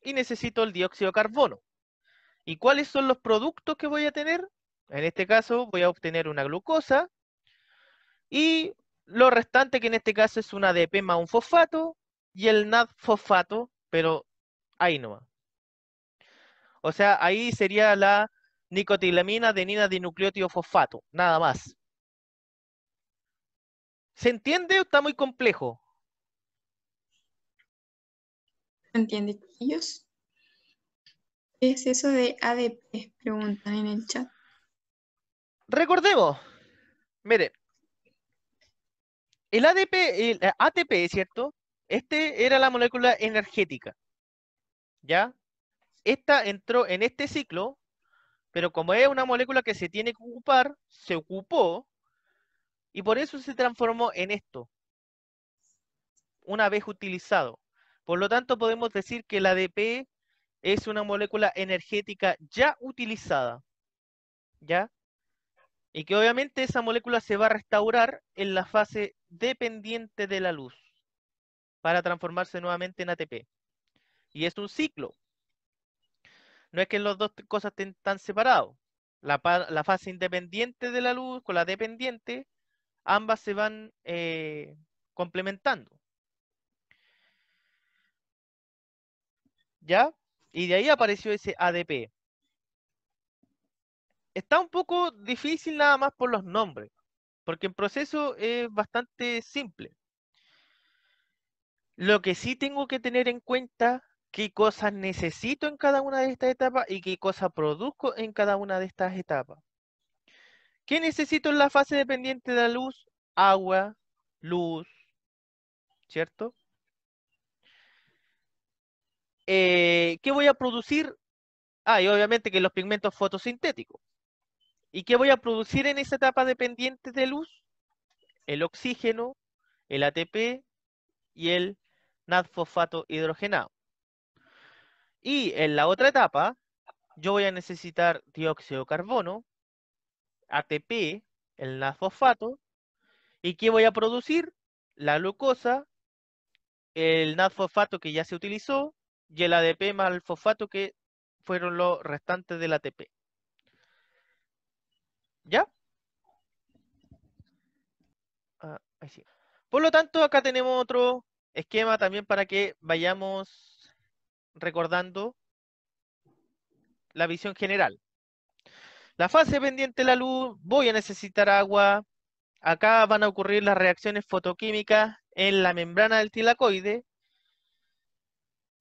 y necesito el dióxido de carbono. ¿Y cuáles son los productos que voy a tener? En este caso voy a obtener una glucosa y lo restante, que en este caso es un ADP más un fosfato y el NAD-fosfato, pero ahí nomás. O sea, ahí sería la nicotilamina adenina dinucleótido fosfato, nada más. ¿Se entiende o está muy complejo? ¿Entienden ellos? ¿Qué es eso de ADP? Preguntan en el chat. Recordemos, miren, el ATP, ¿cierto? Este era la molécula energética, ¿ya? Esta entró en este ciclo, pero como es una molécula que se tiene que ocupar, se ocupó y por eso se transformó en esto, una vez utilizado. Por lo tanto, podemos decir que el ADP es una molécula energética ya utilizada, ¿ya? Y que obviamente esa molécula se va a restaurar en la fase dependiente de la luz para transformarse nuevamente en ATP. Y es un ciclo. No es que las dos cosas estén tan separados. La fase independiente de la luz con la dependiente, ambas se van complementando. ¿Ya? Y de ahí apareció ese ADP. Está un poco difícil nada más por los nombres, porque el proceso es bastante simple. Lo que sí tengo que tener en cuenta, qué cosas necesito en cada una de estas etapas y qué cosas produzco en cada una de estas etapas. ¿Qué necesito en la fase dependiente de la luz? Agua, luz, ¿cierto? ¿Qué voy a producir? Ah, y obviamente que los pigmentos fotosintéticos. ¿Y qué voy a producir en esa etapa dependiente de luz? El oxígeno, el ATP y el NAD-fosfato hidrogenado. Y en la otra etapa, yo voy a necesitar dióxido de carbono, ATP, el NAD-fosfato. ¿Y qué voy a producir? La glucosa, el NAD-fosfato que ya se utilizó y el ADP más el fosfato que fueron los restantes del ATP. ¿Ya? Ahí sí. Por lo tanto, acá tenemos otro esquema también para que vayamos recordando la visión general. La fase pendiente de la luz, voy a necesitar agua. Acá van a ocurrir las reacciones fotoquímicas en la membrana del tilacoide.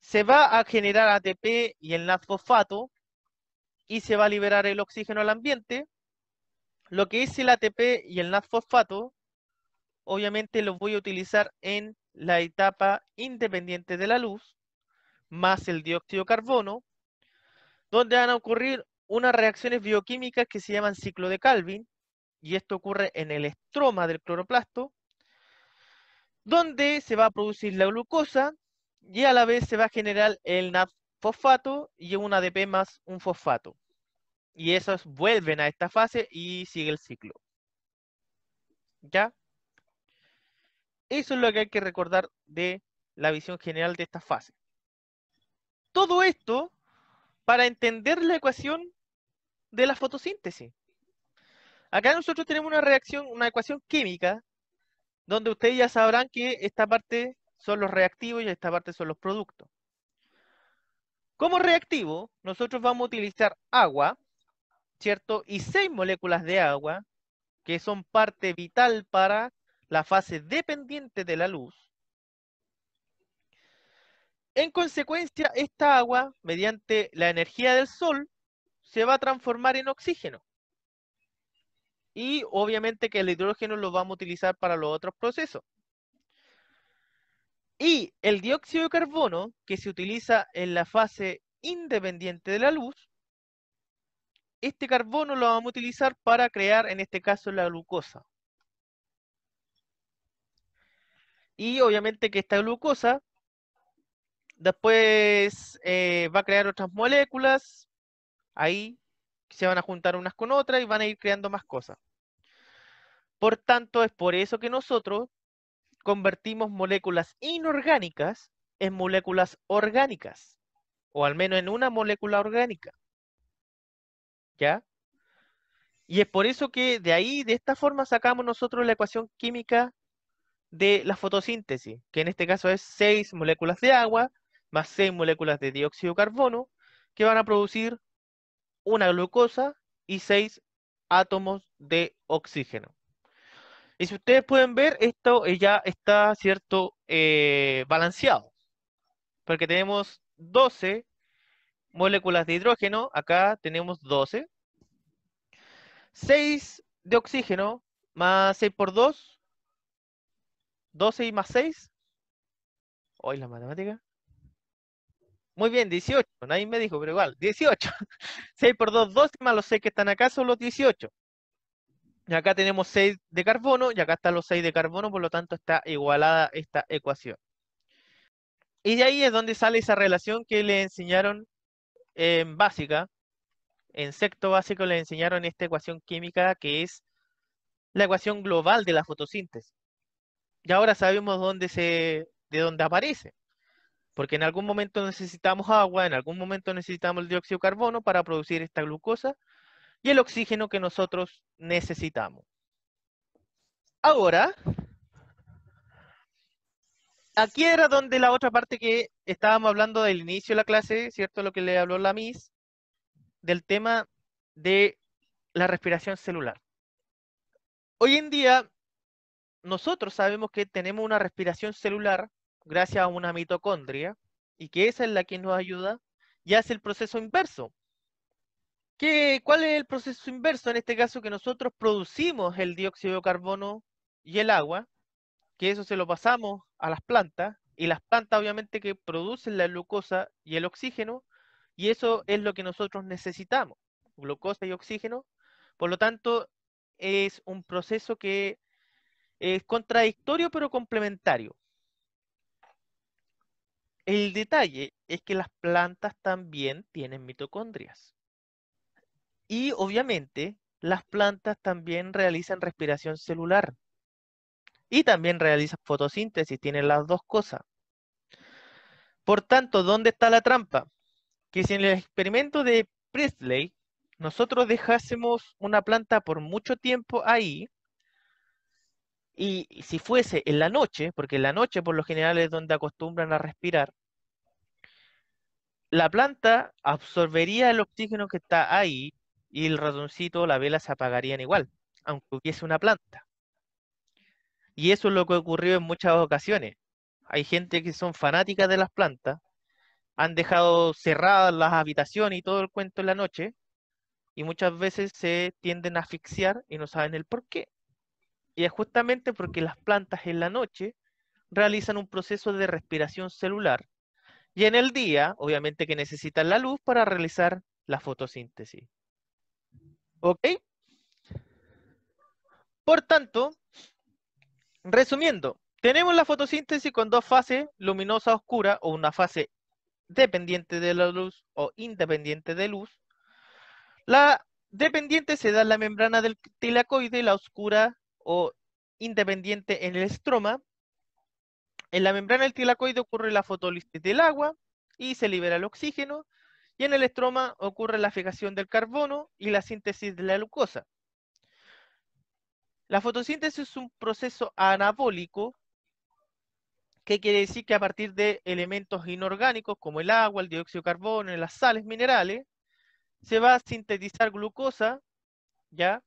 Se va a generar ATP y el NAD-fosfato y se va a liberar el oxígeno al ambiente. Lo que es el ATP y el NAD-fosfato, obviamente los voy a utilizar en la etapa independiente de la luz, más el dióxido de carbono, donde van a ocurrir unas reacciones bioquímicas que se llaman ciclo de Calvin, y esto ocurre en el estroma del cloroplasto, donde se va a producir la glucosa y a la vez se va a generar el NAD-fosfato y un ADP más un fosfato. Y esos vuelven a esta fase y sigue el ciclo. ¿Ya? Eso es lo que hay que recordar de la visión general de esta fase. Todo esto para entender la ecuación de la fotosíntesis. Acá nosotros tenemos una reacción, una ecuación química, donde ustedes ya sabrán que esta parte son los reactivos y esta parte son los productos. Como reactivo, nosotros vamos a utilizar agua, ¿cierto? Y 6 moléculas de agua, que son parte vital para la fase dependiente de la luz. En consecuencia, esta agua, mediante la energía del sol, se va a transformar en oxígeno. Y obviamente que el hidrógeno lo vamos a utilizar para los otros procesos. Y el dióxido de carbono, que se utiliza en la fase independiente de la luz, este carbono lo vamos a utilizar para crear, en este caso, la glucosa. Y obviamente que esta glucosa después va a crear otras moléculas, ahí se van a juntar unas con otras y van a ir creando más cosas. Por tanto, es por eso que nosotros convertimos moléculas inorgánicas en moléculas orgánicas, o al menos en una molécula orgánica. ¿Ya? Y es por eso que de ahí, de esta forma, sacamos nosotros la ecuación química de la fotosíntesis, que en este caso es 6 moléculas de agua más 6 moléculas de dióxido de carbono, que van a producir una glucosa y 6 átomos de oxígeno. Y si ustedes pueden ver, esto ya está, ¿cierto?, balanceado, porque tenemos 12 moléculas de hidrógeno, acá tenemos 12, 6 de oxígeno, más 6 por 2, 12 y más 6. Hoy la matemática. Muy bien, 18. Nadie me dijo, pero igual, 18. 6 por 2, 12, más los 6 que están acá son los 18. Y acá tenemos 6 de carbono, y acá están los 6 de carbono, por lo tanto está igualada esta ecuación. Y de ahí es donde sale esa relación que le enseñaron en básica. En sexto básico le enseñaron esta ecuación química que es la ecuación global de la fotosíntesis. Y ahora sabemos de dónde aparece. Porque en algún momento necesitamos agua, en algún momento necesitamos el dióxido de carbono para producir esta glucosa y el oxígeno que nosotros necesitamos. Ahora, aquí era donde la otra parte que estábamos hablando del inicio de la clase, ¿cierto? Lo que le habló la Miss, del tema de la respiración celular. Hoy en día, nosotros sabemos que tenemos una respiración celular gracias a una mitocondria y que esa es la que nos ayuda y hace el proceso inverso. ¿Cuál es el proceso inverso? En este caso que nosotros producimos el dióxido de carbono y el agua, que eso se lo pasamos a las plantas, y las plantas obviamente que producen la glucosa y el oxígeno, y eso es lo que nosotros necesitamos, glucosa y oxígeno. Por lo tanto, es un proceso que es contradictorio pero complementario. El detalle es que las plantas también tienen mitocondrias. Y obviamente las plantas también realizan respiración celular. Y también realizan fotosíntesis, tienen las dos cosas. Por tanto, ¿dónde está la trampa? Que si en el experimento de Priestley nosotros dejásemos una planta por mucho tiempo ahí, y si fuese en la noche, porque en la noche por lo general es donde acostumbran a respirar, la planta absorbería el oxígeno que está ahí y el ratoncito, la vela se apagarían igual, aunque hubiese una planta. Y eso es lo que ocurrió en muchas ocasiones. Hay gente que son fanáticas de las plantas, han dejado cerradas las habitaciones y todo el cuento en la noche, y muchas veces se tienden a asfixiar y no saben el por qué. Y es justamente porque las plantas en la noche realizan un proceso de respiración celular, y en el día, obviamente que necesitan la luz para realizar la fotosíntesis. ¿Ok? Por tanto, resumiendo, tenemos la fotosíntesis con dos fases, luminosa oscura o una fase dependiente de la luz o independiente de luz. La dependiente se da en la membrana del tilacoide, la oscura o independiente en el estroma. En la membrana del tilacoide ocurre la fotólisis del agua y se libera el oxígeno. Y en el estroma ocurre la fijación del carbono y la síntesis de la glucosa. La fotosíntesis es un proceso anabólico, que quiere decir que a partir de elementos inorgánicos como el agua, el dióxido de carbono y las sales minerales, se va a sintetizar glucosa, ¿ya?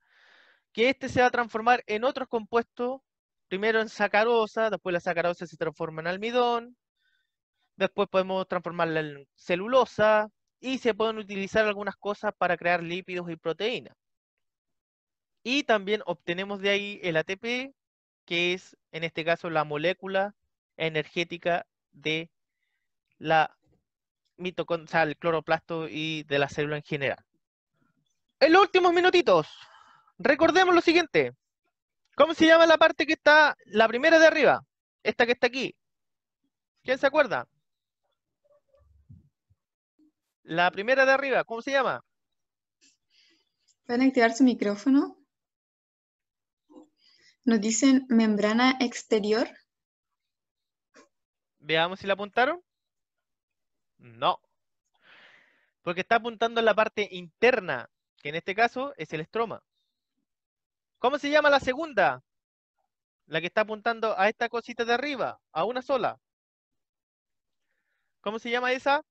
Que este se va a transformar en otros compuestos, primero en sacarosa, después la sacarosa se transforma en almidón, después podemos transformarla en celulosa, y se pueden utilizar algunas cosas para crear lípidos y proteínas. Y también obtenemos de ahí el ATP, que es, en este caso, la molécula energética de la mitocondria, o sea, el cloroplasto y de la célula en general. En los últimos minutitos, recordemos lo siguiente. ¿Cómo se llama la parte que está, la primera de arriba? Esta que está aquí. ¿Quién se acuerda? La primera de arriba, ¿cómo se llama? ¿Pueden activar su micrófono? Nos dicen membrana exterior. Veamos si la apuntaron. No. Porque está apuntando en la parte interna, que en este caso es el estroma. ¿Cómo se llama la segunda? La que está apuntando a esta cosita de arriba, a una sola. ¿Cómo se llama esa?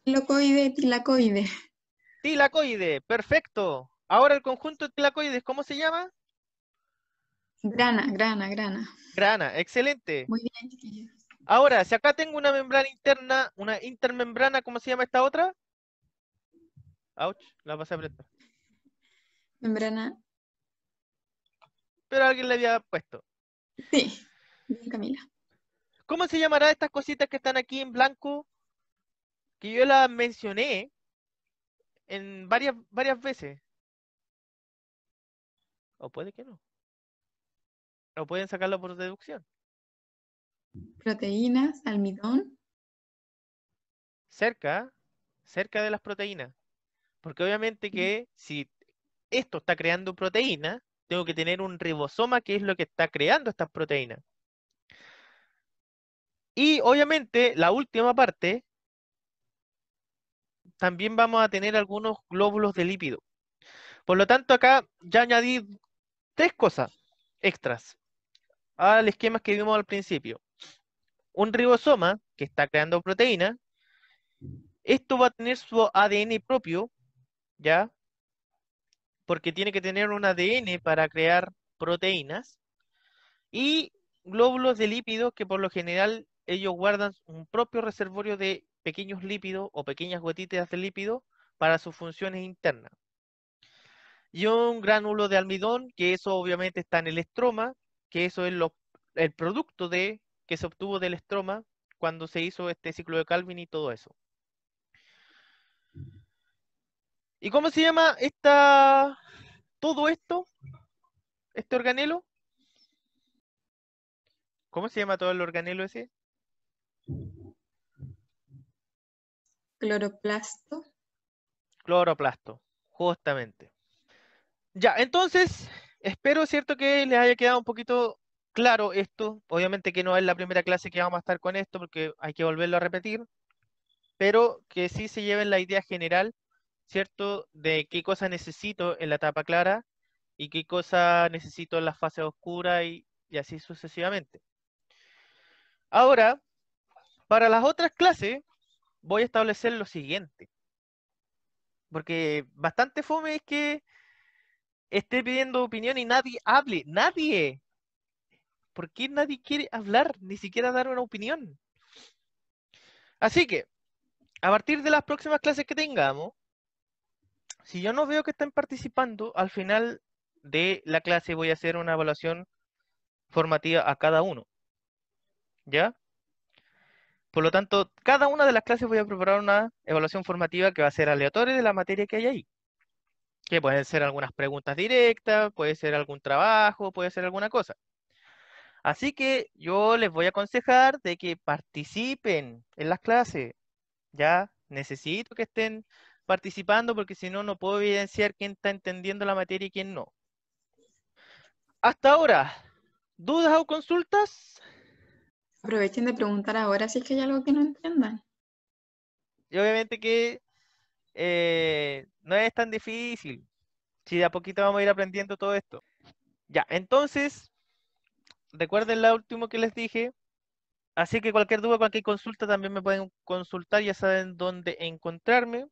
Tilacoide, tilacoide. Tilacoide, perfecto. Ahora el conjunto de tilacoides, ¿cómo se llama? Grana, grana, grana. Grana, excelente. Muy bien, chiquillos. Ahora, si acá tengo una membrana interna, una intermembrana, ¿cómo se llama esta otra? Ouch, la pasé a apretar. Membrana. Pero alguien le había puesto. Sí, bien, Camila. ¿Cómo se llamará estas cositas que están aquí en blanco? Que yo las mencioné en varias veces. O puede que no. O pueden sacarlo por deducción. Proteínas, almidón. Cerca de las proteínas. Porque obviamente que si esto está creando proteínas, tengo que tener un ribosoma que es lo que está creando estas proteínas. Y obviamente la última parte, también vamos a tener algunos glóbulos de lípido. Por lo tanto, acá ya añadí 3 cosas extras al esquema que vimos al principio. Un ribosoma que está creando proteínas. Esto va a tener su ADN propio, ¿ya? Porque tiene que tener un ADN para crear proteínas. Y glóbulos de lípidos que por lo general ellos guardan un propio reservorio de pequeños lípidos o pequeñas gotitas de lípido para sus funciones internas. Y un gránulo de almidón, que eso obviamente está en el estroma, que eso es el producto que se obtuvo del estroma cuando se hizo este ciclo de Calvin y todo eso. ¿Y cómo se llama todo esto? ¿Este organelo? ¿Cómo se llama todo el organelo ese? Cloroplasto. Cloroplasto, justamente. Ya, entonces, espero, ¿cierto?, que les haya quedado un poquito claro esto. Obviamente que no es la primera clase que vamos a estar con esto, porque hay que volverlo a repetir, pero que sí se lleven la idea general, ¿cierto?, de qué cosa necesito en la etapa clara y qué cosa necesito en la fase oscura y así sucesivamente. Ahora, para las otras clases, voy a establecer lo siguiente, porque bastante fome es que esté pidiendo opinión y nadie hable, nadie. ¿Por qué nadie quiere hablar, ni siquiera dar una opinión? Así que, a partir de las próximas clases que tengamos, si yo no veo que estén participando, al final de la clase voy a hacer una evaluación formativa a cada uno. ¿Ya? Por lo tanto, cada una de las clases voy a preparar una evaluación formativa que va a ser aleatoria de la materia que hay ahí. Que pueden ser algunas preguntas directas, puede ser algún trabajo, puede ser alguna cosa. Así que yo les voy a aconsejar de que participen en las clases. Ya necesito que estén participando porque si no, no puedo evidenciar quién está entendiendo la materia y quién no. Hasta ahora, ¿dudas o consultas? Aprovechen de preguntar ahora si es que hay algo que no entiendan. Y obviamente que no es tan difícil. Si de a poquito vamos a ir aprendiendo todo esto. Ya, entonces, recuerden lo último que les dije. Así que cualquier duda, cualquier consulta también me pueden consultar, ya saben dónde encontrarme.